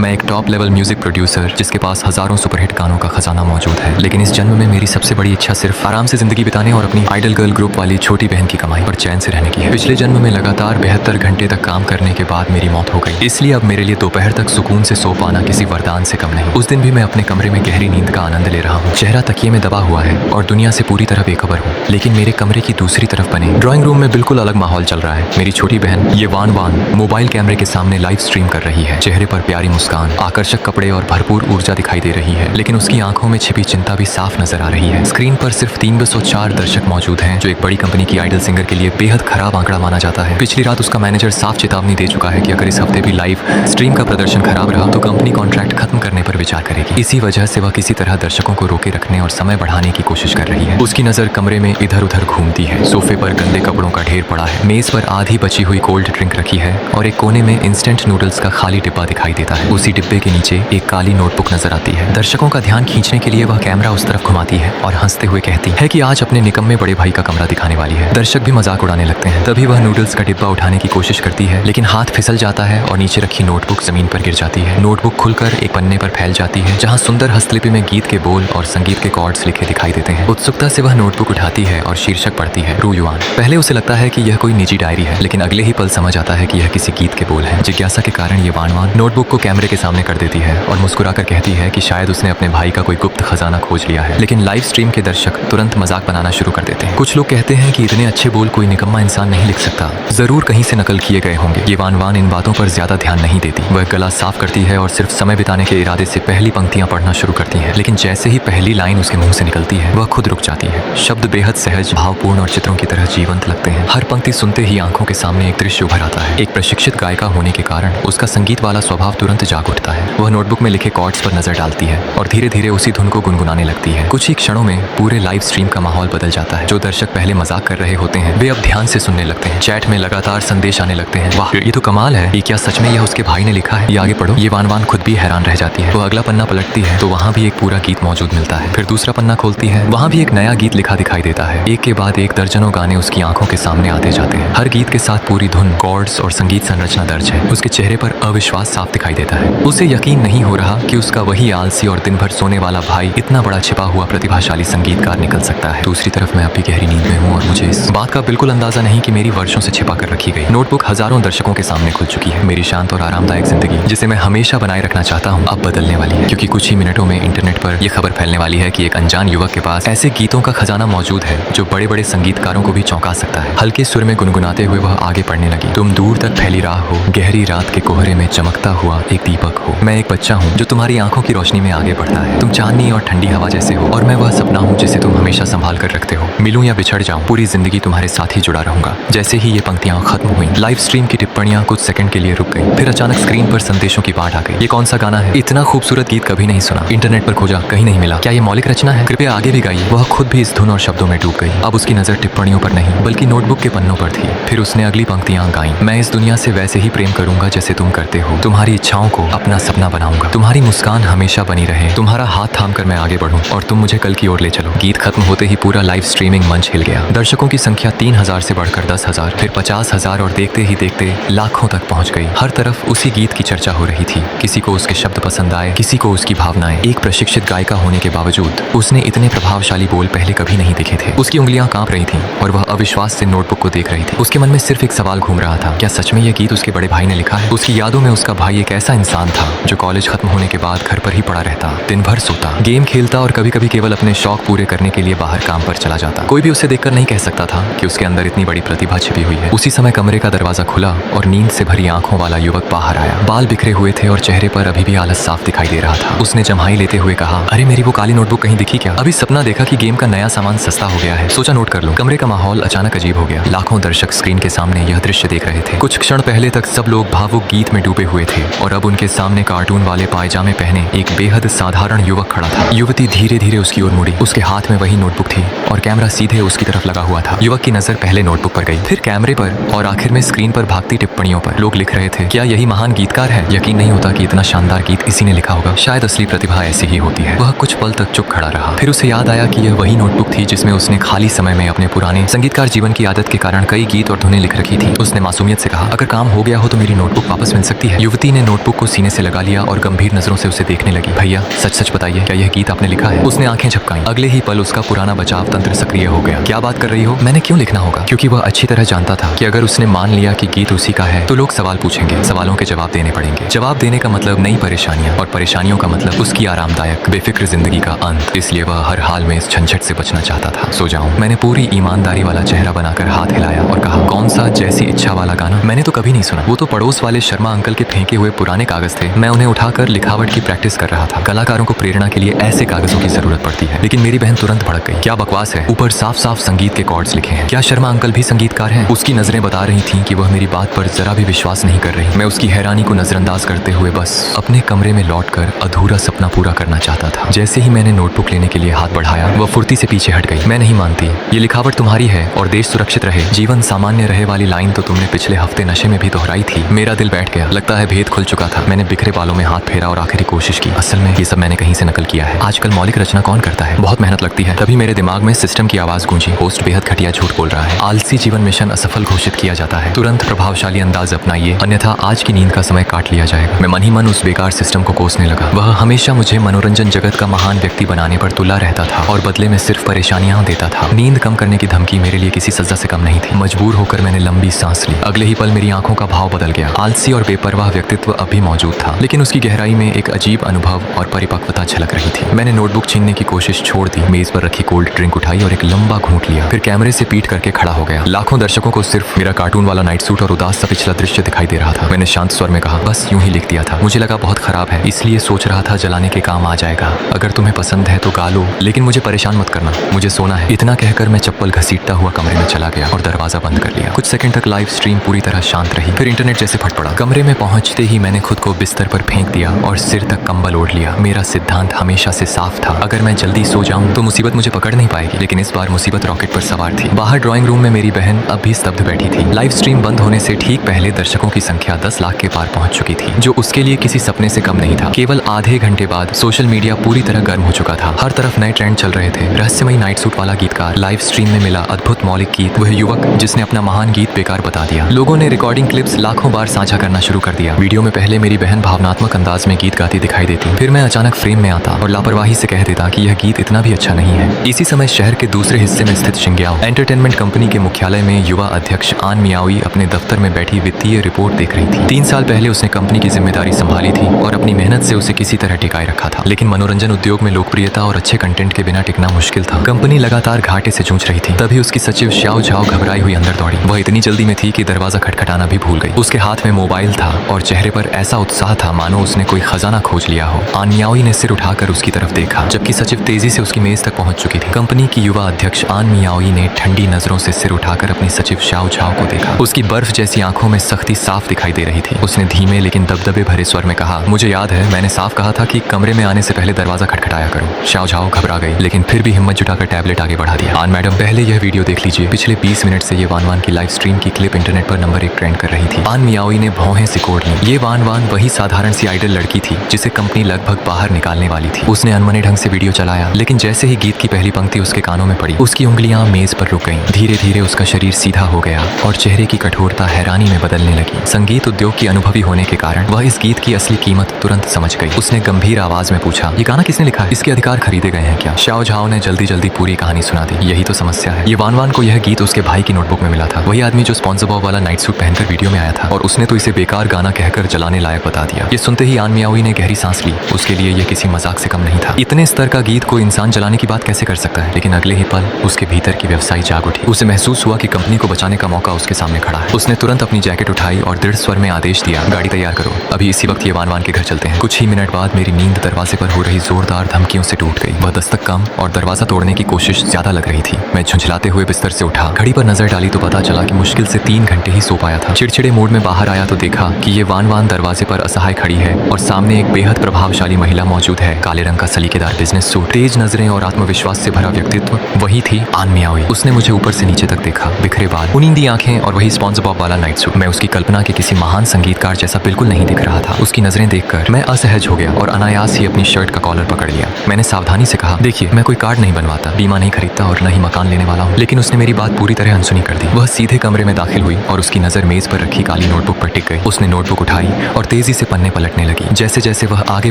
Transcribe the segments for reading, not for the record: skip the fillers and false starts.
मैं एक top level music producer जिसके पास हजारों सुपरहिट गानों का खजाना मौजूद है, लेकिन इस जन्म में मेरी सबसे बड़ी इच्छा सिर्फ आराम से जिंदगी बिताने और अपनी आइडल गर्ल ग्रुप वाली छोटी बहन की कमाई पर चैन से रहने की है। पिछले जन्म में लगातार 72 घंटे तक काम करने के बाद मेरी मौत हो गई, इसलिए अब मेरे लिए दोपहर तक सुकून से सो पाना किसी वरदान से कम नहीं। उस दिन भी मैं अपने कमरे में गहरी नींद का आनंद ले रहा हूँ। चेहरा तकिए में दबा हुआ है और दुनिया से पूरी तरह बेखबर हूँ, लेकिन मेरे कमरे की दूसरी तरफ बने ड्राइंग रूम में बिल्कुल अलग माहौल चल रहा है। मेरी छोटी बहन ये वान मोबाइल कैमरे के सामने लाइव स्ट्रीम कर रही है। चेहरे पर प्यारी मुस्कान, आकर्षक कपड़े और भरपूर ऊर्जा दिखाई दे रही है, लेकिन उसकी आंखों में छिपी चिंता भी साफ नजर आ रही है। स्क्रीन पर सिर्फ 304 दर्शक मौजूद हैं, जो एक बड़ी कंपनी की आइडल सिंगर के लिए बेहद खराब आंकड़ा माना जाता है। पिछली रात उसका मैनेजर साफ चेतावनी दे चुका है कि अगर इस हफ्ते भी लाइव स्ट्रीम का प्रदर्शन खराब रहा तो कंपनी कॉन्ट्रैक्ट खत्म करने पर विचार करेगी। इसी वजह से वह किसी तरह दर्शकों को रोके रखने और समय बढ़ाने की कोशिश कर रही है। उसकी नजर कमरे में इधर उधर घूमती है। सोफे पर गंदे कपड़ों का ढेर पड़ा है, मेज पर आधी बची हुई कोल्ड ड्रिंक रखी है और एक कोने में इंस्टेंट नूडल्स का खाली डिब्बा दिखाई देता है। उसी डिब्बे के नीचे एक काली नोटबुक नजर आती है। दर्शकों का ध्यान खींचने के लिए वह कैमरा उस तरफ घुमाती है और हंसते हुए कहती है कि आज अपने निकम्मे बड़े भाई का कमरा दिखाने वाली है। दर्शक भी मजाक उड़ाने लगते हैं। तभी वह नूडल्स का डिब्बा उठाने की कोशिश करती है, लेकिन हाथ फिसल जाता है और नीचे रखी नोटबुक जमीन पर गिर जाती है। नोटबुक खुलकर एक पन्ने पर फैल जाती है, जहाँ सुंदर हस्तलिपि में गीत के बोल और संगीत के कॉर्ड्स लिखे दिखाई देते हैं। उत्सुकता से वह नोटबुक उठाती है और शीर्षक पढ़ती है, रू युआन। पहले उसे लगता है कि यह कोई निजी डायरी है, लेकिन अगले ही पल समझ आता है कि यह किसी गीत के बोल हैं। जिज्ञासा के कारण ये वान नोटबुक को कैमरे के सामने कर देती है और मुस्कुराकर कहती है कि शायद उसने अपने भाई का कोई गुप्त खजाना खोज लिया है। लेकिन लाइव स्ट्रीम के दर्शक तुरंत मजाक बनाना शुरू कर देते हैं। कुछ लोग कहते हैं कि इतने अच्छे बोल कोई निकम्मा इंसान नहीं लिख सकता, जरूर कहीं से नकल किए गए होंगे। ये वान इन बातों पर ज्यादा ध्यान नहीं देती। वह गला साफ करती है और सिर्फ समय बिताने के इरादे से पहली पंक्तियां पढ़ना शुरू करती है, लेकिन जैसे ही पहली लाइन उसके मुंह से निकलती है वह खुद रुक जाती है। शब्द बेहद सहज, भावपूर्ण और चित्रों की तरह जीवंत लगते हैं। हर पंक्ति सुनते ही आंखों के सामने एक दृश्य उभर आता है। एक प्रशिक्षित गायिका होने के कारण उसका संगीत वाला स्वभाव तुरंत जाग उठता है। वह नोटबुक में लिखे कॉर्ड्स पर नजर डालती है और धीरे धीरे उसी धुन को गुनगुनाने लगती है। कुछ ही क्षणों में पूरे लाइव स्ट्रीम का माहौल बदल जाता है। जो दर्शक पहले मजाक कर रहे होते हैं वे अब ध्यान से सुनने लगते हैं। चैट में लगातार संदेश आने लगते हैं, वाह ये तो कमाल है, ये क्या सच में यह उसके भाई ने लिखा है, ये आगे पढ़ो। ये वान खुद भी हैरान रह जाती है। वो अगला पन्ना पलटती है तो वहाँ भी एक पूरा गीत मौजूद मिलता है। फिर दूसरा पन्ना खोलती है, वहाँ भी एक नया गीत लिखा दिखाई देता है। एक के बाद एक दर्जनों गाने उसकी आंखों के सामने आते जाते हैं। हर गीत के साथ पूरी धुन, कॉर्ड्स और संगीत संरचना दर्ज है। उसके चेहरे पर अविश्वास साफ दिखाई देता है। उसे यकीन नहीं हो रहा कि उसका वही आलसी और दिन भर सोने वाला भाई इतना बड़ा छिपा हुआ प्रतिभाशाली संगीतकार निकल सकता है। दूसरी तरफ मैं अभी गहरी नींद में हूँ और मुझे इस बात का बिल्कुल अंदाजा नहीं कि मेरी वर्षों से छिपा कर रखी गई नोटबुक हजारों दर्शकों के सामने खुल चुकी है। मेरी शांत और आरामदायक जिंदगी, जिसे मैं हमेशा बनाए रखना चाहता हूँ, अब बदलने वाली है, क्योंकि कुछ ही मिनटों में इंटरनेट पर यह खबर फैलने वाली है कि एक अनजान युवक के पास ऐसे गीतों का खजाना मौजूद है जो बड़े बड़े संगीतकारों को भी चौंका सकता है। हल्के सुर में गुनगुनाते हुए वह आगे पढ़ने लगी, तुम दूर तक फैली राह हो, गहरी रात के कोहरे में चमकता हुआ एक दीपक हो। मैं एक बच्चा हूँ जो तुम्हारी आंखों की रोशनी में आगे बढ़ता है। तुम चांदनी और ठंडी हवा जैसे हो और मैं वह सपना हूँ जिसे तुम हमेशा संभाल कर रखते हो। मिलूं या बिछड़ जाऊं, पूरी जिंदगी तुम्हारे साथ ही जुड़ा रहूंगा। जैसे ही ये पंक्तियां खत्म हुई, लाइव स्ट्रीम की टिप्पणियां कुछ सेकंड के लिए रुक गई। फिर अचानक स्क्रीन पर संदेशों की बाढ़ आ गई। ये कौन सा गाना है? इतना खूबसूरत गीत कभी नहीं सुना। इंटरनेट पर खोजा, कहीं नहीं मिला। क्या ये मौलिक रचना है? कृपया आगे भी गाइए। वह खुद भी इस धुन और शब्दों में डूब गई। अब उसकी नजर टिप्पणियों पर नहीं बल्कि नोटबुक के पन्नों पर थी। फिर उसने अगली पंक्तियां गाईं, मैं इस दुनिया से वैसे ही प्रेम करूंगा जैसे तुम करते हो। तुम्हारी इच्छाओं को अपना सपना बनाऊंगा। तुम्हारी मुस्कान हमेशा बनी रहे। तुम्हारा हाथ थाम कर मैं आगे बढ़ूं और तुम मुझे कल की ओर ले चलो। गीत खत्म होते ही पूरा लाइव स्ट्रीमिंग मंच हिल गया। दर्शकों की संख्या 3000 से बढ़कर 10,000, फिर 50,000 और देखते ही देखते लाखों तक पहुंच गई। हर तरफ उसी गीत की चर्चा हो रही थी। किसी को उसके शब्द पसंद आए, किसी को उसकी भावनाएं। एक प्रशिक्षित गायिका होने के बावजूद उसने इतने प्रभावशाली बोल पहले कभी नहीं देखे थे। उसकी उंगलियां कांप रही थीं और वह अविश्वास से नोटबुक को देख रही थी। उसके मन में सिर्फ एक सवाल घूम रहा था, क्या सच में यह गीत उसके बड़े भाई ने लिखा है? उसकी यादों में उसका भाई एक ऐसा इंसान था जो कॉलेज खत्म होने के बाद घर पर ही पड़ा रहता, दिन भर सोता, गेम खेलता और कभी कभी केवल अपने शौक पूरे करने के लिए बाहर काम पर चला जाता। कोई भी उसे देखकर नहीं कह सकता था कि उसके अंदर इतनी बड़ी प्रतिभा छिपी हुई है। उसी समय कमरे का दरवाजा खुला और नींद से भरी आंखों वाला युवक बाहर आया। बाल बिखरे हुए थे और चेहरे पर अभी भी आलस साफ दिखाई दे रहा था। उसने जम्हाई लेते हुए कहा, अरे मेरी वो काली नोटबुक कहीं दिखी क्या? अभी सपना देखा कि गेम का नया सामान सस्ता हो गया है, सोचा नोट कर लूं। कमरे का माहौल अचानक अजीब हो गया। लाखों दर्शक स्क्रीन के सामने यह दृश्य देख रहे थे। कुछ क्षण पहले तक सब लोग भावुक गीत में डूबे हुए थे और अब उनके सामने कार्टून वाले पायजामे पहने एक बेहद साधारण युवक खड़ा था। युवती धीरे धीरे उसकी ओर मुड़ी। उसके हाथ में वही नोटबुक थी और कैमरा सीधे उसकी तरफ लगा हुआ था। युवक की नजर पहले नोटबुक पर गई, फिर कैमरे पर और आखिर में स्क्रीन पर भागती टिप्पणियों पर। लोग लिख रहे थे, क्या यही महान गीतकार है? यकीन नहीं होता कि इतना शानदार गीत इसी ने लिखा होगा। शायद असली प्रतिभा ऐसी ही होती है। वह कुछ पल तक चुप खड़ा रहा। फिर उसे याद आया कि यह वही नोटबुक थी जिसमें उसने खाली समय में अपने पुराने संगीतकार जीवन की आदत के कारण कई गीत और धुनें लिख रखी थी। उसने मासूमियत से कहा, अगर काम हो गया हो तो मेरी नोटबुक वापस मिल सकती है? युवती ने नोटबुक को सीने से लगा लिया और गंभीर नजरों से उसे देखने लगी। भैया सच सच बताइए, क्या यह गीत आपने लिखा है? उसने आंखें झपकाई। अगले ही पल उसका पुराना बचाव तंत्र सक्रिय हो गया। क्या बात कर रही हो? मैंने क्यों लिखना होगा? क्योंकि वह अच्छी तरह जानता था कि अगर उसने मान लिया कि गीत उसी का है तो लोग सवाल पूछेंगे, सवालों के जवाब देने पड़ेंगे। जवाब देने का मतलब नई परेशानियां, और परेशानियों का मतलब उसकी आरामदायक बेफिक्र जिंदगी का अंत। इसलिए वह हर हाल में इस झंझट से बचना चाहता था। सो जाऊं? मैंने पूरी ईमानदारी वाला चेहरा बनाकर हाथ हिलाया और कहा, कौन सा जैसी इच्छा वाला गाना? मैंने तो कभी नहीं सुना। वो तो पड़ोस वाले शर्मा अंकल के फेंके हुए पुराने कागज थे। मैं उन्हें उठाकर लिखावट की प्रैक्टिस कर रहा था। कलाकारों को प्रेरणा के लिए ऐसे कागजों की जरूरत पड़ती है। लेकिन मेरी बहन तुरंत भड़क गई। क्या बकवास है? ऊपर साफ साफ संगीत के कॉर्ड्स लिखे हैं। क्या शर्मा अंकल भी संगीतकार हैं? उसकी नजरें बता रही थीं कि वह मेरी बात पर जरा भी विश्वास नहीं कर रही। मैं उसकी हैरानी को नजरअंदाज करते हुए बस अपने कमरे में लौटकर अधूरा सपना पूरा करना चाहता था। जैसे ही मैंने नोटबुक लेने के लिए हाथ बढ़ाया, वह फुर्ती से पीछे हट गई। मैं नहीं मानती, ये लिखावट तुम्हारी है और देश सुरक्षित रहे, जीवन सामान्य रहे वाली लाइन तो तुमने पिछले हफ्ते नशे में भी दोहराई थी। मेरा दिल बैठ गया। लगता है भेद खुल चुका था। मैंने बिखरे बालों में हाथ फेरा और आखिरी कोशिश की। असल में ये सब मैंने कहीं से नकल किया है। आजकल मौलिक रचना कौन करता है? बहुत मेहनत लगती है। तभी मेरे दिमाग में सिस्टम की आवाज गूंजी। होस्ट बेहद घटिया झूठ बोल रहा है। आलसी जीवन मिशन असफल घोषित किया जाता है। तुरंत प्रभावशाली अंदाज अपनाइए, अन्यथा आज की नींद का समय काट लिया जाएगा। मैं मन ही मन उस बेकार सिस्टम को कोसने लगा। वह हमेशा मुझे मनोरंजन जगत का महान व्यक्ति बनाने पर तुला रहता था और बदले में सिर्फ परेशानियां देता था। नींद कम करने की धमकी मेरे लिए किसी सजा से कम नहीं थी। मजबूर होकर मैंने लंबी सांस ली। अगले ही पल मेरी आंखों का भाव बदल गया। आलसी और बेपरवाह व्यक्तित्व अब भी मौजूद था, लेकिन उसकी गहराई में एक अजीब अनुभव और परिपक्वता झलक रही थी। मैंने नोटबुक छीनने की कोशिश छोड़ दी, मेज पर रखी कोल्ड ड्रिंक उठाई और एक लंबा घूंट लिया। फिर कैमरे से पीट करके खड़ा हो गया। लाखों दर्शकों को सिर्फ मेरा कार्टून वाला नाइट सूट और उदास सा पिछला दृश्य दिखाई दे रहा था। मैंने शांत स्वर में कहा, बस यूं ही लिख दिया था। मुझे लगा बहुत खराब है, इसलिए सोच रहा था जलाने के काम आ जाएगा। अगर तुम्हें पसंद है तो गा लो, लेकिन मुझे परेशान मत करना, मुझे सोना है। इतना कहकर मैं चप्पल घसीटता हुआ कमरे में चला गया और दरवाजा बंद कर लिया। कुछ सेकंड तक लाइव स्ट्रीम पूरी तरह शांत रही। फिर इंटरनेट जैसे फट पड़ा। कमरे में पहुंचते ही मैंने खुद को बिस्तर पर फेंक दिया और सिर तक कंबल ओढ़ लिया। मेरा सिद्धांत हमेशा से साफ था, अगर मैं जल्दी सो जाऊं तो मुसीबत मुझे पकड़ नहीं पाएगी। लेकिन इस बार मुसीबत रॉकेट पर सवार थी। बाहर ड्राइंग रूम में मेरी बहन अब भी स्तब्ध बैठी थी। लाइव स्ट्रीम बंद होने से ठीक पहले दर्शकों की संख्या 10 लाख के पार पहुंच चुकी थी, जो उसके लिए किसी सपने से कम नहीं था। केवल आधे घंटे बाद सोशल मीडिया पूरी तरह गर्म हो चुका था। हर तरफ नए ट्रेंड चल रहे थे। रहस्यमयी नाइट सूट वाला गीतकार, लाइव स्ट्रीम में मिला अद्भुत मौलिक गीत, वह युवक जिसने अपना महान गीत बेकार बता दिया। लोगों ने रिकॉर्डिंग क्लिप्स लाखों बार साझा करना शुरू कर दिया। वीडियो में पहले मेरी बहन भावनात्मक अंदाज में गीत गाती दिखाई देती, फिर मैं अचानक फ्रेम में आता और लापरवाही से कह देता कि यह गीत इतना भी अच्छा नहीं है। इसी समय शहर के दूसरे हिस्से में स्थित शिंग्याओ एंटरटेनमेंट कंपनी के मुख्यालय में युवा अध्यक्ष आन मियाओई अपने दफ्तर में बैठी वित्तीय रिपोर्ट देख रही थी। 3 साल पहले उसने कंपनी की जिम्मेदारी संभाली थी और अपनी मेहनत से उसे किसी तरह टिकाए रखा था। लेकिन मनोरंजन उद्योग में लोकप्रियता और अच्छे कंटेंट के बिना टिकना मुश्किल था। कंपनी लगातार घाटे से जूझ रही थी। तभी उसकी सचिव श्याओ झाओ घबराई हुई अंदर दौड़ी। वह इतनी जल्दी में थी कि दरवाजा खटखटाना भी भूल गई। उसके हाथ में मोबाइल था और चेहरे पर ऐसा उत्साह था मानो उसने कोई खजाना खोज लिया हो। आन मियाओई ने सिर उठाकर उसकी तरफ देखा, जबकि सचिव तेजी से उसकी मेज तक पहुंच चुकी थी। कंपनी की युवा अध्यक्ष आन मियाओई ने ठंडी नजरों से सिर उठाकर अपनी सचिव श्याओ झाओ को देखा। उसकी बर्फ जैसी आंखों में सख्ती साफ दिखाई दे रही थी। उसने धीमे लेकिन दबदबे भरे स्वर में कहा, मुझे याद है मैंने साफ कहा था कि कमरे में आने से पहले दरवाजा खटखटाया करो। श्याओ झाओ घबरा गई, लेकिन फिर भी हिम्मत जुटाकर टैबलेट आगे बढ़ा दिया। आन मैडम, पहले यह वीडियो देख लीजिए। पिछले 20 मिनट से ये वान वान की लाइव स्ट्रीम की क्लिप इंटरनेट पर नंबर 1 ट्रेंड कर रही थी। आन मियाओई ने भौहें सिकोड़ ली। ये वान वान वही साधारण सी आइडल लड़की थी जिसे कंपनी लगभग बाहर निकालने वाली थी। उसने अनमने ढंग से वीडियो चलाया, लेकिन जैसे ही गीत की पहली पंक्ति उसके कानों में पड़ी, उसकी उंगलियां मेज पर रुक गईं। धीरे धीरे उसका शरीर सीधा हो गया और चेहरे की कठोरता हैरानी में बदलने लगी। संगीत उद्योग की अनुभवी होने के कारण वह इस गीत की असली कीमत तुरंत समझ गई। उसने गंभीर आवाज में पूछा, ये गाना किसने लिखा है? इसके अधिकार खरीदे गए हैं क्या? श्याओ झाओ ने जल्दी जल्दी पूरी कहानी सुना दी। यही तो समस्या है। ये वान वान को यह गीत उसके भाई की नोटबुक में मिला था। वही आदमी जो स्पॉन्सर बॉब वाला नाइट सूट पहनकर वीडियो में आया था, और उसने तो इसे बेकार गाना कहकर जलाने लायक बता दिया। ये सुनते ही आन मियाओई ने गहरी सांस ली। उसके लिए यह किसी मजाक से कम नहीं था। इतने स्तर का गीत को इंसान जलाने की बात कैसे कर सकता है? लेकिन अगले ही पल उसके भीतर की व्यवसायी जाग उठी। उसे महसूस हुआ कि कंपनी को बचाने का मौका उसके सामने खड़ा है। उसने तुरंत अपनी जैकेट उठाई और दृढ़ स्वर में आदेश दिया, गाड़ी तैयार करो, अभी इसी वक्त ये वान वान के घर चलते हैं। कुछ ही मिनट बाद मेरी नींद दरवाजे पर हो रही जोरदार धमकियों से टूट गई। वह दस्तक कम और दरवाजा तोड़ने की कोशिश ज्यादा लग रही थी। मैं झुंझलाते हुए बिस्तर से उठा। घड़ी पर नजर डाली तो पता चला कि मुश्किल से 3 घंटे ही सो पाया था। चिड़चिड़े मूड में बाहर आया तो देखा कि ये वान वान दरवाजे पर असहाय खड़ी है और सामने एक बेहद प्रभावशाली महिला मौजूद है। काले रंग का सलीकेदार बिजनेस सूट, तेज नजरें और आत्मविश्वास से भरा व्यक्तित्व, वही थी आन मियाओई। उसने मुझे ऊपर से नीचे तक देखा। बिखरे बाल, उनींदी आंखें और वही स्पॉन्सर बॉब वाला नाइट सूट। मैं उसकी कल्पना के किसी महान संगीतकार जैसा बिल्कुल नहीं दिख रहा था। उसकी नजरें देखकर मैं असहज हो गया और अनायास ही अपनी शर्ट का कॉलर पकड़ लिया। मैंने सावधानी से कहा, देखिए मैं कोई कार्ड नहीं बनवाता, बीमा नहीं खरीदता और न ही मकान लेने वाला हूँ। लेकिन उसने मेरी बात पूरी तरह अनसुनी कर दी। वह सीधे कमरे में दाखिल हुई और उसकी नजर मेज पर रखी काली नोटबुक पर टिक गई। उसने नोटबुक उठाई और तेजी से पन्ने पलटने लगी। जैसे जैसे वह आगे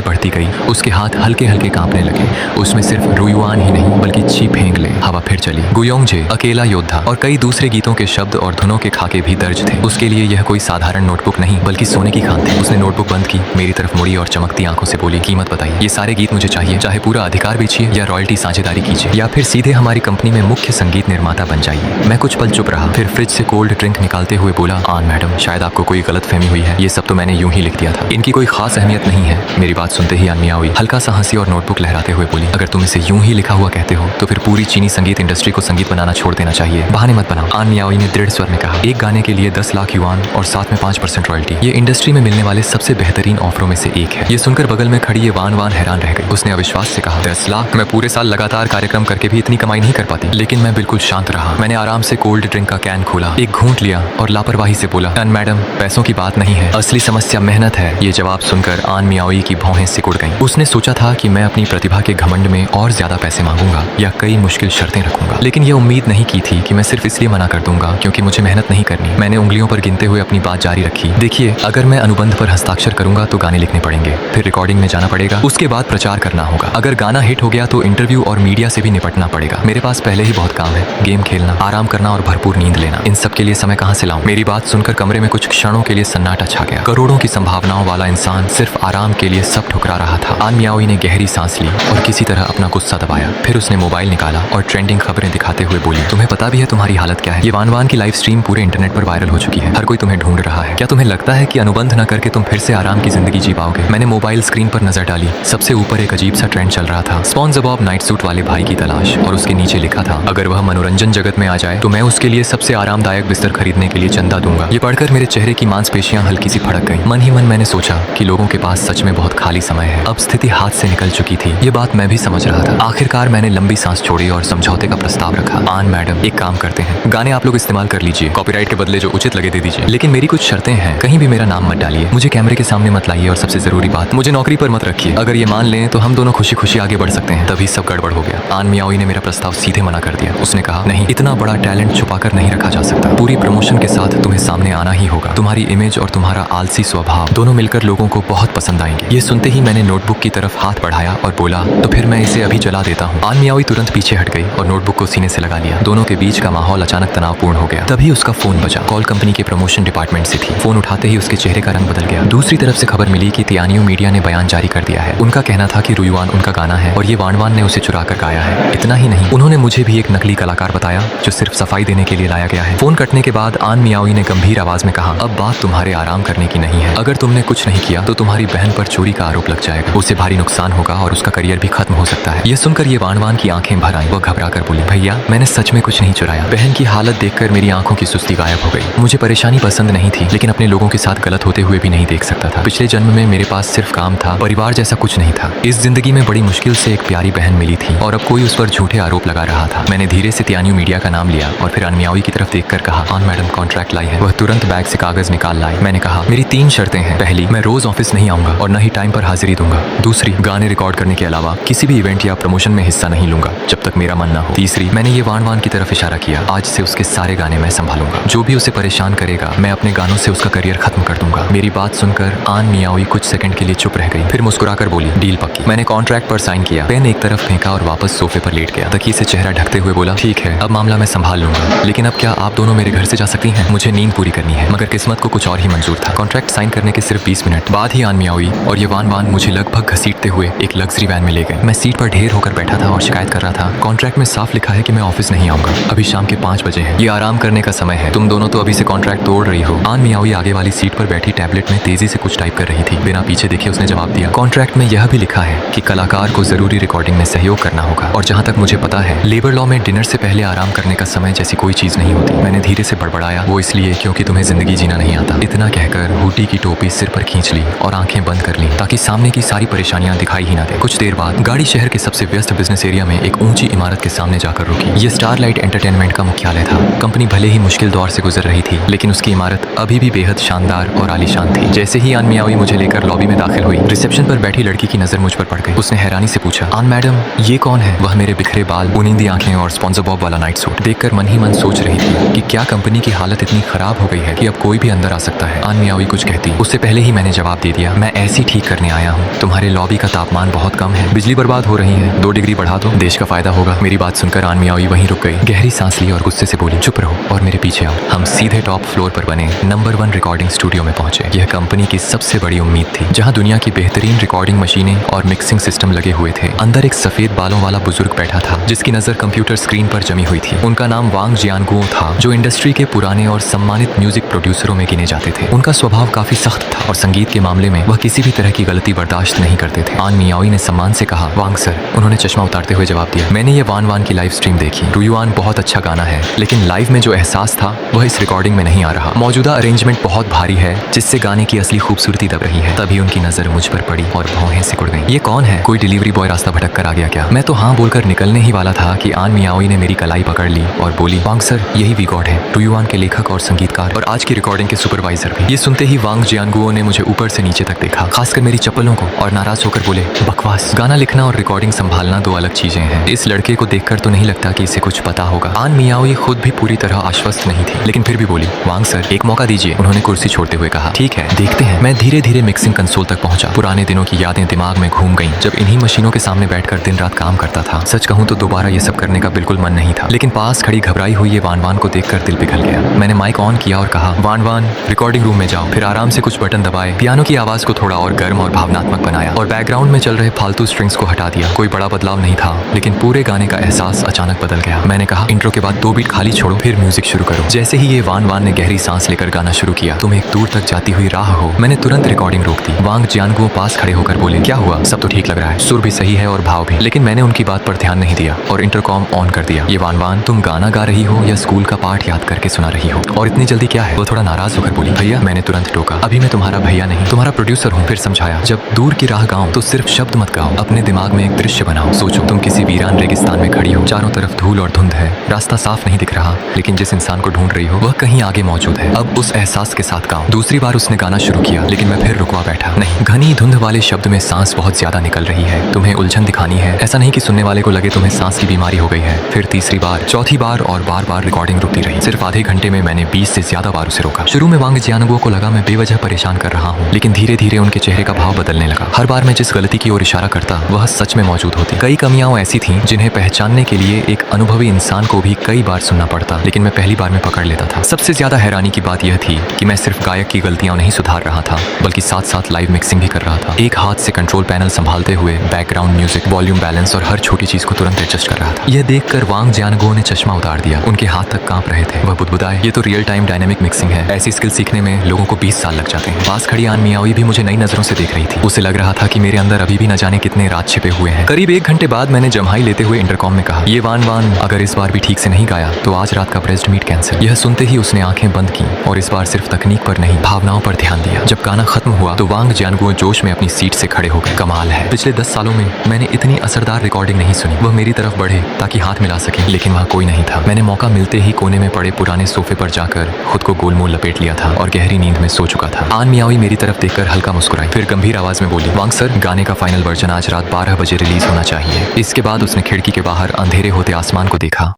बढ़ती गई उसके हाथ हल्के हल्के कांपने लगे। उसमें सिर्फ रुयुआन ही नहीं बल्कि ची फेंग ले हवा फिर चली। गुयोंगजे अकेला योद्धा और कई दूसरे गीतों के शब्द और धुनों के खाके भी दर्ज थे। उसके लिए यह कोई साधारण नोटबुक नहीं बल्कि सोने की खान थी। उसने नोटबुक बंद की, मेरी तरफ मुड़ी और चमकती आंखों से बोली, कीमत बताइए। ये सारे गीत मुझे चाहिए, चाहे पूरा अधिकार बेचिए या रॉयल्टी साझेदारी कीजिए या फिर सीधे हमारी कंपनी में मुख्य संगीत निर्माता बन जाइए। मैं कुछ पल चुप रहा, फिर फ्रिज से कोल्ड ड्रिंक निकालते हुए बोला, आन मैडम, शायद आपको कोई गलतफहमी हुई है। ये सब तो मैंने यूं ही लिख दिया था, इनकी कोई खास अहमियत नहीं है। मेरी बात सुनते ही आन मियाओई हल्का सा हंसी और नोटबुक लहराते हुए बोली, अगर तुम इसे यूं ही लिखा हुआ कहते हो तो फिर पूरी चीनी संगीत इंडस्ट्री को संगीत बनाना छोड़ देना चाहिए। बहाने मत बनाओ। आन मियाओई ने दृढ़ स्वर में कहा, एक गाने के लिए 10 लाख युआन और साथ में 5% रॉयल्टी, ये इंडस्ट्री में मिलने वाले सबसे बेहतरीन ऑफरों में से एक है। ये सुनकर बगल में खड़ी ये वान वान हैरान रह गई। उसने अविश्वास से कहा, 10 लाख? मैं पूरे साल लगातार कार्यक्रम करके भी इतनी कमाई नहीं कर पाती। लेकिन मैं बिल्कुल शांत रहा। मैंने आराम से कोल्ड ड्रिंक का कैन खोला, एक घूंट लिया और लापरवाही से बोला, अन मैडम, पैसों की बात नहीं है, असली समस्या मेहनत है। ये जवाब सुनकर आन मियाओई की भौहें सिकुड़ गईं। उसने सोचा था कि मैं अपनी प्रतिभा के घमंड में और ज्यादा पैसे मांगूंगा या कई मुश्किल शर्तें रखूंगा, लेकिन यह उम्मीद नहीं की थी कि मैं सिर्फ इसलिए मना कर दूंगा क्योंकि मुझे मेहनत नहीं करनी। मैंने उंगलियों पर गिनते हुए अपनी बात जारी रखी, देखिए, अगर मैं अनुबंध पर हस्ताक्षर करूंगा तो गाने लिखने पड़ेंगे, फिर रिकॉर्डिंग में जाना पड़ेगा, उसके बाद प्रचार करना होगा। अगर गाना हिट हो गया तो इंटरव्यू और मीडिया से भी निपटना पड़ेगा। मेरे पास पहले ही बहुत काम है, गेम खेलना, आराम करना और भरपूर नींद लेना। इन सब के लिए समय कहाँ से लाऊं? मेरी बात सुनकर कमरे में कुछ क्षणों के लिए सन्नाटा छा गया। करोड़ों की संभावनाओं वाला इंसान सिर्फ आराम के लिए सब ठुकरा रहा था। आन मियाओई ने गहरी सांस ली और किसी तरह अपना गुस्सा दबाया। फिर उसने मोबाइल निकाला और ट्रेंडिंग खबरें दिखाते हुए बोली, तुम्हें पता भी है तुम्हारी हालत क्या है? ये वान वान की लाइव स्ट्रीम पूरे इंटरनेट पर वायरल हो चुकी है, हर कोई तुम्हें ढूंढ रहा है। क्या तुम्हें लगता है कि अनुबंध न करके तुम फिर से आराम की जिंदगी जी पाओगे? मैंने मोबाइल स्क्रीन पर नजर डाली। सबसे ऊपर एक अजीब सा ट्रेंड चल रहा था, स्पॉन्जबॉब नाइट सूट वाले भाई की तलाश, और उसके नीचे लिखा था, अगर वह मनोरंजन जगत में आ जाए तो मैं उसके लिए सबसे आरामदायक बिस्तर खरीदने के लिए चंदा दूंगा। ये पढ़कर मेरे चेहरे की मांसपेशियां हल्की सी फड़क गईं। मन ही मन मैंने सोचा कि लोगों के पास सच में बहुत खाली समय है। अब स्थिति हाथ से निकल चुकी थी, ये बात मैं भी समझ रहा था। आखिरकार मैंने लंबी सांस छोड़ी और समझौते का प्रस्ताव रखा। आन मैडम, एक काम करते हैं, गाने आप लोग इस्तेमाल कर लीजिए, कॉपीराइट के बदले जो उचित लगे दे दीजिए, लेकिन मेरी कुछ शर्तें हैं। कहीं भी मेरा नाम मत डालिए, मुझे कैमरे के सामने मत लाइए और सबसे जरूरी बात, मुझे नौकरी पर मत रखिए। अगर ये मान लें तो हम दोनों खुशी खुशी आगे बढ़ सकते हैं। तभी सब गड़बड़ हो गया। आन मियाओई ने मेरा प्रस्ताव सीधे मना कर दिया। उसने कहा, नहीं, इतना बड़ा टैलेंट छुपाकर नहीं रखा जा सकता। पूरी प्रमोशन के साथ तुम्हें सामने आना ही होगा। तुम्हारी इमेज और तुम्हारा आलसी स्वभाव दोनों मिलकर लोगों को बहुत पसंद आएंगे। ये सुनते ही मैंने नोटबुक की तरफ हाथ बढ़ाया और बोला, तो फिर मैं इसे अभी जला देता हूँ। आन मियाओई तुरंत पीछे हट गई और नोटबुक को सीने से लगा लिया। दोनों के बीच का माहौल अचानक तनावपूर्ण हो गया। तभी उसका फोन बजा। कॉल कंपनी के प्रमोशन डिपार्टमेंट से थी। फोन उठाते ही उसके चेहरे का रंग बदल गया। दूसरी तरफ से खबर मिली कि तियानियो मीडिया ने बयान जारी कर दिया है। उनका कहना था कि रुयुआन उनका गाना है और ये वानवान ने उसे चुरा कर गाया है। इतना ही नहीं, उन्होंने मुझे भी एक नकली कलाकार बताया जो सिर्फ सफाई देने के लिए लाया गया है। फोन कटने के बाद आन मियाओई ने गंभीर आवाज में कहा, अब बात तुम्हारे आराम करने की नहीं है। अगर तुमने कुछ नहीं किया तो तुम्हारी बहन पर चोरी का आरोप लग जाएगा, उसे भारी नुकसान होगा और उसका करियर भी खत्म हो सकता है। यह सुनकर ये वानवान की आंखें भर आईं। वह घबरा कर बोली, भैया, मैंने सच में कुछ नहीं चुराया। बहन की हालत देखकर मेरी आंखों की सुस्ती गायब हो गई। मुझे परेशानी पसंद नहीं थी, लेकिन अपने लोगों के साथ गलत होते हुए भी नहीं देख सकता था। पिछले जन्म में मेरे पास सिर्फ काम था, परिवार जैसा कुछ नहीं था। इस जिंदगी में बड़ी मुश्किल से एक प्यारी बहन मिली थी और अब कोई उस पर झूठे आरोप लगा रहा था। मैंने धीरे से तियानियो मीडिया का नाम लिया और फिर आन मियाओई की तरफ देखकर कहा, आन मैडम कॉन्ट्रैक्ट लाई है। वह तुरंत बैग से कागज निकाल लाई। मैंने कहा, मेरी 3 शर्तें हैं। पहली, मैं रोज ऑफिस नहीं आऊंगा और न ही टाइम पर हाजिरी दूंगा। दूसरी, गाने रिकॉर्ड करने के अलावा किसी भी इवेंट या प्रमोशन में हिस्सा नहीं लूंगा जब तक मेरा मन ना हो। तीसरी, मैंने ये वान की तरफ इशारा किया, आज से उसके सारे गाने मैं संभालूंगा। जो भी उसे परेशान करेगा मैं अपने गानों से उसका करियर खत्म कर दूंगा। मेरी बात सुनकर आन मियाओई कुछ सेकंड के लिए चुप रह गई, फिर मुस्कुराकर बोली, डील पक्की। मैंने कॉन्ट्रैक्ट पर साइन किया, पेन एक तरफ फेंका और वापस सोफे पर लेट गया। तकिए से चेहरा ढकते हुए बोला, ठीक है, अब मामला मैं संभाल लूंगा, लेकिन अब क्या आप दोनों मेरे घर से जा सकती हैं? मुझे नींद पूरी करनी है। मगर किस्मत को कुछ और ही मंजूर था। कॉन्ट्रैक्ट साइन करने के सिर्फ 20 मिनट बाद ही आन मियाओई और ये वान मुझे लगभग घसीटते हुए एक लग्जरी वैन में ले गए। मैं सीट पर ढेर होकर बैठा था और शिकायत कर रहा था, कॉन्ट्रैक्ट में साफ लिखा है कि मैं ऑफिस नहीं आऊंगा। अभी शाम के 5 बजे है, ये आराम करने का समय है। तुम दोनों तो अभी से कॉन्ट्रैक्ट तोड़ रही हो। आन मियाओई आगे वाली सीट पर बैठी टैबलेट में तेजी से कुछ टाइप कर रही थी। बिना पीछे देखे उसने जवाब दिया, कॉन्ट्रैक्ट में यह भी लिखा है कि कलाकार को जरूरी रिकॉर्डिंग में सहयोग करना होगा, और जहाँ तक मुझे पता है लेबर लॉ में डिनर से पहले आराम करने का समय जैसी कोई चीज नहीं होती। मैंने धीरे से बड़बड़ाया, वो इसलिए क्योंकि तुम्हें जिंदगी जीना नहीं आता। इतना कहकर हुडी की टोपी सिर पर खींच ली और आंखें बंद कर ली ताकि सामने की सारी परेशानियां दिखाई ही ना दे। कुछ देर बाद गाड़ी शहर के सबसे व्यस्त बिजनेस एरिया में एक ऊंची इमारत के सामने जाकर रुकी। ये स्टारलाइट एंटरटेनमेंट का मुख्यालय था। कंपनी भले ही मुश्किल दौर से गुजर रही थी, लेकिन उसकी इमारत अभी भी बेहद शानदार और आलीशान थी। जैसे ही आन मियाओई मुझे लेकर लॉबी में दाखिल हुई, रिसेप्शन पर बैठी लड़की की नजर मुझ पर पड़ गई। उसने हैरानी से पूछा, आन मैडम, ये कौन है? वह मेरे बिखरे बाल, बुनिंदी आंखें और स्पॉन्जरबॉब वाला नाइट सूट देखकर मन ही मन सोच रही थी कि क्या कंपनी की हालत इतनी खराब हो गई है कि अब कोई भी अंदर आ सकता है। आन मियाओई कुछ कहती, उस उससे पहले ही मैंने जवाब दे दिया, मैं ऐसी ठीक करने आया हूँ। तुम्हारे लॉबी का तापमान बहुत कम है, बिजली बर्बाद हो रही है, 2 डिग्री बढ़ा दो, देश का फायदा होगा। मेरी बात सुनकर आन मियाओई वहीं रुक गई, गहरी सांस ली और गुस्से से बोली, चुप रहो और मेरे पीछे आओ। हम सीधे टॉप फ्लोर पर बने नंबर 1 रिकॉर्डिंग स्टूडियो में पहुंचे। यह कंपनी की सबसे बड़ी उम्मीद थी, जहाँ दुनिया की बेहतरीन रिकॉर्डिंग मशीनें और मिक्सिंग सिस्टम लगे हुए थे। अंदर एक सफेद बालों वाला बुजुर्ग बैठा था, जिसकी नजर कंप्यूटर स्क्रीन पर जमी हुई थी। उनका नाम वांग जियानगुओ था, जो इंडस्ट्री के पुराने और सम्मानित म्यूजिक प्रोड्यूसरों में गिने जाते थे। उनका स्वभाव काफी सख्त था और संगीत के मामले में वह किसी भी तरह की गलती बर्दाश्त नहीं करते थे। आन मियाओई ने सम्मान से कहा, वांग सर। उन्होंने चश्मा उतारते हुए जवाब दिया, मैंने ये वान वान की लाइव स्ट्रीम देखी। रुयुआन बहुत अच्छा गाना है, लेकिन लाइव में जो एहसास था वह इस रिकॉर्डिंग में नहीं आ रहा। मौजूदा अरेंजमेंट बहुत भारी है, जिससे गाने की असली खूबसूरती दब रही है। तभी उनकी नजर मुझ पर पड़ी और भौहें सिकुड़ गईं। ये कौन है? कोई डिलीवरी बॉय रास्ता भटक कर आ गया क्या? मैं तो हाँ बोलकर निकलने ही वाला था कि आन मियाओई ने मेरी कलाई पकड़ ली और बोली, वांग सर, यही वी गॉड है, रुयुआन के लेखक और संगीतकार और आज की रिकॉर्डिंग के सुपरवाइजर भी। ये सुनते ही वांग जियानगुओ ने मुझे ऊपर से नीचे तक देखा, खासकर मेरी चप्पलों को, और नाराज होकर बोले, बकवास। गाना लिखना और रिकॉर्डिंग संभालना 2 अलग चीजें हैं। इस लड़के को देखकर तो नहीं लगता कि इसे कुछ पता होगा। आन मियाओई खुद भी पूरी तरह आश्वस्त नहीं थी, लेकिन फिर भी बोली, वांग सर, एक मौका दीजिए। उन्होंने कुर्सी छोड़ते हुए कहा, ठीक है, देखते हैं। मैं धीरे धीरे मिक्सिंग कंसोल तक पहुंचा। पुराने दिनों की यादें दिमाग में घूम गईं, जब इन्हीं मशीनों के सामने बैठकर दिन रात काम करता था। सच कहूं तो दोबारा ये सब करने का बिल्कुल मन नहीं था, लेकिन पास खड़ी घबराई हुई ये वान वान को देखकर दिल पिघल गया। मैंने माइक ऑन किया और कहा, वान वान, रिकॉर्डिंग रूम में जाओ। फिर आराम से कुछ बटन दबाए, पियानो की आवाज को थोड़ा और गर्म और भावनात्मक बनाया और बैकग्राउंड में चल रहे फालतू स्ट्रिंग्स को हटा दिया। कोई बड़ा बदलाव नहीं था, लेकिन पूरे गाने का एहसास अचानक बदल गया। मैंने कहा, इंट्रो के बाद 2 बीट खाली छोड़ो, फिर म्यूजिक शुरू करो। जैसे ही ये वान वान ने गहरी सांस लेकर गाना शुरू किया, तुम एक दूर तक जाती हुई राह हो, मैंने तुरंत रिकॉर्डिंग रोक दी। वांग जियानगुओ पास खड़े होकर बोले, क्या हुआ? सब तो ठीक लग रहा है, सुर भी सही है और भाव भी। लेकिन मैंने उनकी बात पर ध्यान नहीं दिया और इंटरकॉम ऑन कर दिया। ये वान वान, तुम गाना गा रही हो या स्कूल का पाठ याद करके सुना रही हो? और इतनी जल्दी क्या है? वो थोड़ा नाराज होकर बोली, भैया। मैंने तुरंत टोका, अभी मैं तुम्हारा भैया नहीं, तुम्हारा प्रोड्यूसर हूँ। फिर समझाया, जब दूर की राह गाओ तो सिर्फ शब्द मत गाओ, अपने दिमाग में एक दृश्य बनाओ। सोचो, तुम किसी वीरान रेगिस्तान में खड़ी हो, चारों तरफ धूल और धुंध है, रास्ता साफ नहीं दिख रहा, लेकिन जिस इंसान को ढूंढ रही हो वह कहीं आगे मौजूद है। अब उस एहसास के साथ गाओ। दूसरी बार उसने गाना शुरू किया, लेकिन मैं फिर रुकवा बैठा। नहीं, घनी धुंध वाले शब्द में सांस बहुत ज्यादा निकल रही है, तुम्हें उलझन दिखानी है, ऐसा नहीं कि सुनने वाले को लगे तुम्हें सांस की बीमारी हो गई है। फिर तीसरी बार, चौथी बार और बार बार रिकॉर्डिंग रुकती रही। सिर्फ आधे घंटे में मैंने 20 से ज्यादा बार उसे रोका। शुरू में वांग जियानगुओ को लगा मैं बेवजह परेशान कर रहा हूँ, लेकिन धीरे धीरे उनके चेहरे का भाव बदलने लगा। हर बार मैं जिस गलती की ओर इशारा करता, वह सच में मौजूद होती। कई कमियां ऐसी थीं जिन्हें पहचानने के लिए एक अनुभवी इंसान को भी कई बार सुनना पड़ता, लेकिन मैं पहली बार में पकड़ लेता था। सबसे ज्यादा हैरानी की बात यह थी कि मैं सिर्फ गायक की गलतियां नहीं सुधार रहा था, बल्कि साथ साथ लाइव मिक्सिंग भी कर रहा था। एक हाथ से कंट्रोल पैनल संभालते हुए बैकग्राउंड म्यूजिक, वॉल्यूम बैलेंस और हर छोटी चीज को तुरंत एडजस्ट कर रहा था। यह देखकर वांग जियानगुओ ने चश्मा उतार दिया, उनके हाथ तक कांप रहे थे। वह बुदबुदाए, ये तो रियल टाइम डायनेमिक मिक्सिंग है, ऐसी स्किल सीखने में लोगों को 20 साल लग जाते हैं। पास खड़ी आन मियाओई भी मुझे नई नजरों से देख रही थी। उसे लग रहा था कि मेरे अंदर अभी भी न जाने कितने राज छिपे हुए हैं। करीब 1 घंटे बाद मैंने जम्हाई लेते हुए इंटरकॉम में कहा, ये वान वान, अगर इस बार भी ठीक से नहीं गाया तो आज रात का ब्रेस्ट मीट कैंसिल। यह सुनते ही उसने आंखें बंद की और इस बार सिर्फ तकनीक पर नहीं, भावनाओं पर ध्यान दिया। जब गाना खत्म हुआ तो वांग जियानगुओ जोश में अपनी सीट से खड़े हो गए। कमाल है, पिछले 10 सालों में मैंने इतनी असरदार रिकॉर्डिंग नहीं सुनी। वह मेरी तरफ बढ़े ताकि हाथ मिला सके, लेकिन वहाँ कोई नहीं था। मैंने मौका मिलते ही कोने में पड़े पुराने सोफे पर जाकर खुद को गोलमोल लपेट लिया था और गहरी नींद में सो चुका था। आन मियाओई मेरी तरफ देखकर हल्का मुस्कुराई, फिर गंभीर आवाज में बोली, वांग सर, गाने का फाइनल वर्जन आज रात 12 बजे रिलीज होना चाहिए। इसके बाद उसने खिड़की के बाहर अंधेरे होते आसमान को देखा